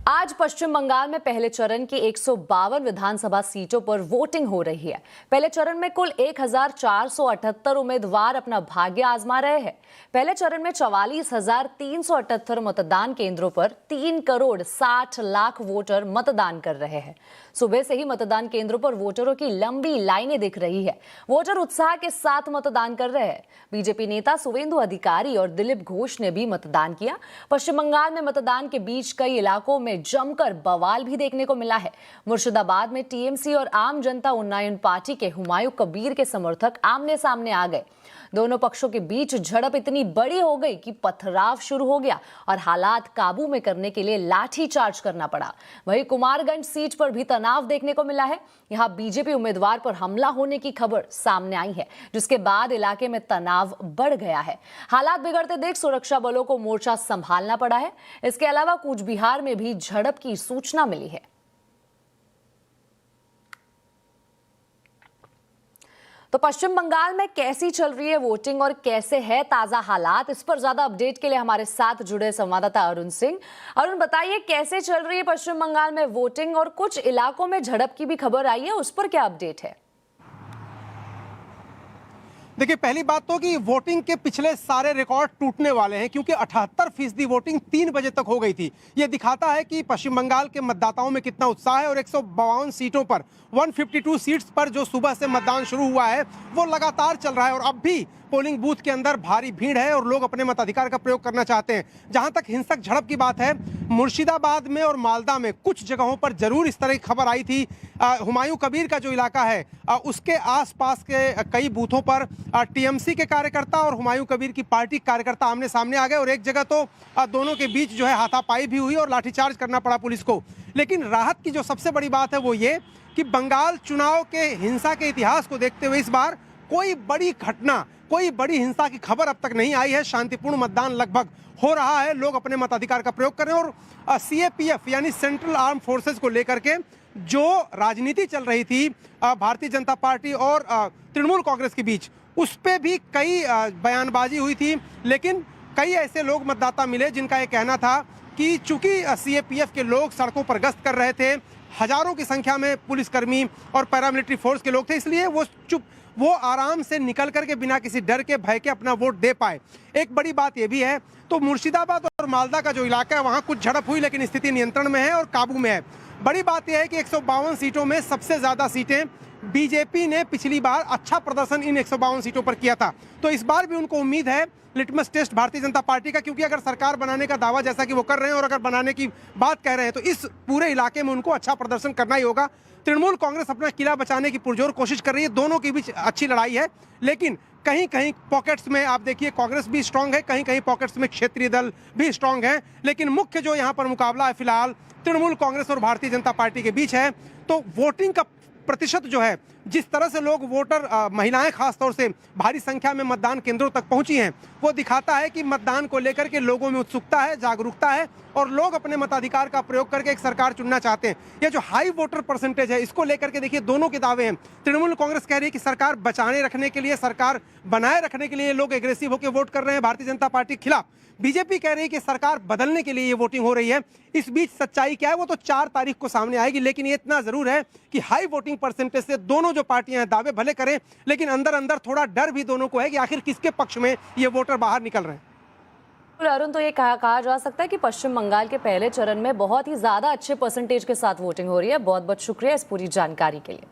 आज पश्चिम बंगाल में पहले चरण की 152 विधानसभा सीटों पर वोटिंग हो रही है। पहले चरण में कुल 1478 उम्मीदवार अपना भाग्य आजमा रहे हैं। पहले चरण में 44,378 मतदान केंद्रों पर 3,60,00,000 वोटर मतदान कर रहे हैं। सुबह से ही मतदान केंद्रों पर वोटरों की लंबी लाइनें दिख रही है। वोटर उत्साह के साथ मतदान कर रहे हैं। बीजेपी नेता सुवेंदु अधिकारी और दिलीप घोष ने भी मतदान किया। पश्चिम बंगाल में मतदान के बीच कई इलाकों में जमकर बवाल भी देखने को मिला है। मुर्शिदाबाद में टीएमसी और आम जनता उन्नयन पार्टी के हुमायूं कबीर के समर्थक आमने सामने आ गए। दोनों पक्षों के बीच झड़प इतनी बड़ी हो गई कि पथराव शुरू हो गया और हालात काबू में करने के लिए लाठीचार्ज करना पड़ा। वहीं कुमारगंज सीट पर भी तनाव देखने को मिला है। यहां बीजेपी उम्मीदवार पर हमला होने की खबर सामने आई है, जिसके बाद इलाके में तनाव बढ़ गया है। हालात बिगड़ते देख सुरक्षा बलों को मोर्चा संभालना पड़ा है। इसके अलावा कूच बिहार में भी झड़प की सूचना मिली है। तो पश्चिम बंगाल में कैसी चल रही है वोटिंग और कैसे है ताजा हालात, इस पर ज्यादा अपडेट के लिए हमारे साथ जुड़े संवाददाता अरुण सिंह। अरुण, बताइए कैसे चल रही है पश्चिम बंगाल में वोटिंग और कुछ इलाकों में झड़प की भी खबर आई है, उस पर क्या अपडेट है? देखिए, पहली बात तो कि वोटिंग के पिछले सारे रिकॉर्ड टूटने वाले हैं, क्योंकि 78% वोटिंग 3 बजे तक हो गई थी। ये दिखाता है कि पश्चिम बंगाल के मतदाताओं में कितना उत्साह है। और 152 सीटों पर 152 सीट्स पर जो सुबह से मतदान शुरू हुआ है वो लगातार चल रहा है और अब भी पोलिंग बूथ के अंदर भारी भीड़ है और लोग अपने मताधिकार का प्रयोग करना चाहते हैं। जहां तक हिंसक झड़प की बात है, मुर्शिदाबाद में और मालदा में कुछ जगहों पर जरूर इस तरह की खबर आई थी। हुमायूं कबीर का जो इलाका है उसके आसपास के कई बूथों पर टीएमसी के कार्यकर्ता और हुमायूं कबीर की पार्टी कार्यकर्ता आमने सामने आ गए और एक जगह तो दोनों के बीच जो है हाथापाई भी हुई और लाठीचार्ज करना पड़ा पुलिस को। लेकिन राहत की जो सबसे बड़ी बात है वो ये कि बंगाल चुनाव के हिंसा के इतिहास को देखते हुए इस बार कोई बड़ी घटना, कोई बड़ी हिंसा की खबर अब तक नहीं आई है। शांतिपूर्ण मतदान लगभग हो रहा है, लोग अपने मताधिकार का प्रयोग कर रहे हैं। और सीएपीएफ यानी सेंट्रल आर्म फोर्सेस को लेकर के जो राजनीति चल रही थी भारतीय जनता पार्टी और तृणमूल कांग्रेस के बीच, उस पर भी कई बयानबाजी हुई थी। लेकिन कई ऐसे लोग मतदाता मिले जिनका ये कहना था कि चूंकि सीएपीएफ के लोग सड़कों पर गश्त कर रहे थे, हजारों की संख्या में पुलिसकर्मी और पैरामिलिट्री फोर्स के लोग थे, इसलिए वो आराम से निकल करके बिना किसी डर के भय के अपना वोट दे पाए। एक बड़ी बात यह भी है, तो मुर्शिदाबाद और मालदा का जो इलाका है वहां कुछ झड़प हुई, लेकिन स्थिति नियंत्रण में है और काबू में है। बड़ी बात यह है कि 152 सीटों में सबसे ज्यादा सीटें बीजेपी ने पिछली बार अच्छा प्रदर्शन इन 152 सीटों पर किया था। तो इस बार भी उनको उम्मीद है litmus test Bharatiya Janata party का, क्योंकि अगर सरकार बनाने का दावा जैसा कि वो कर रहे हैं और अगर बनाने की बात कह रहे हैं तो इस पूरे इलाके में उनको अच्छा प्रदर्शन करना ही होगा। तृणमूल कांग्रेस अपना किला बचाने की पुरजोर कोशिश कर रही है, दोनों के बीच अच्छी लड़ाई है। लेकिन कहीं कहीं पॉकेट्स में आप देखिए कांग्रेस भी स्ट्रांग है, कहीं कहीं पॉकेट्स में क्षेत्रीय दल भी स्ट्रांग है। लेकिन मुख्य जो यहाँ पर मुकाबला है फिलहाल तृणमूल कांग्रेस और भारतीय जनता पार्टी के बीच है। तो वोटिंग का प्रतिशत जो है, जिस तरह से लोग वोटर महिलाएं खासतौर से भारी संख्या में मतदान केंद्रों तक पहुंची हैं, वो दिखाता है कि मतदान को लेकर के लोगों में उत्सुकता है, जागरूकता है और लोग अपने मताधिकार का प्रयोग करके एक सरकार चुनना चाहते हैं। ये जो हाई वोटर परसेंटेज है, इसको लेकर के देखिए दोनों के दावे हैं। तृणमूल कांग्रेस कह रही है कि सरकार बचाने रखने के लिए, सरकार बनाए रखने के लिए लोग एग्रेसिव होकर वोट कर रहे हैं भारतीय जनता पार्टी के खिलाफ। बीजेपी कह रही है कि सरकार बदलने के लिए ये वोटिंग हो रही है। इस बीच सच्चाई क्या है वो तो 4 तारीख को सामने आएगी। लेकिन ये इतना जरूर है कि हाई वोटिंग परसेंटेज से दोनों जो पार्टियां हैं दावे भले करें, लेकिन अंदर अंदर थोड़ा डर भी दोनों को है कि आखिर किसके पक्ष में ये वोटर बाहर निकल रहे हैं। अरुण, तो ये कहा जा सकता है कि पश्चिम बंगाल के पहले चरण में बहुत ही ज्यादा अच्छे परसेंटेज के साथ वोटिंग हो रही है। बहुत बहुत शुक्रिया इस पूरी जानकारी के लिए।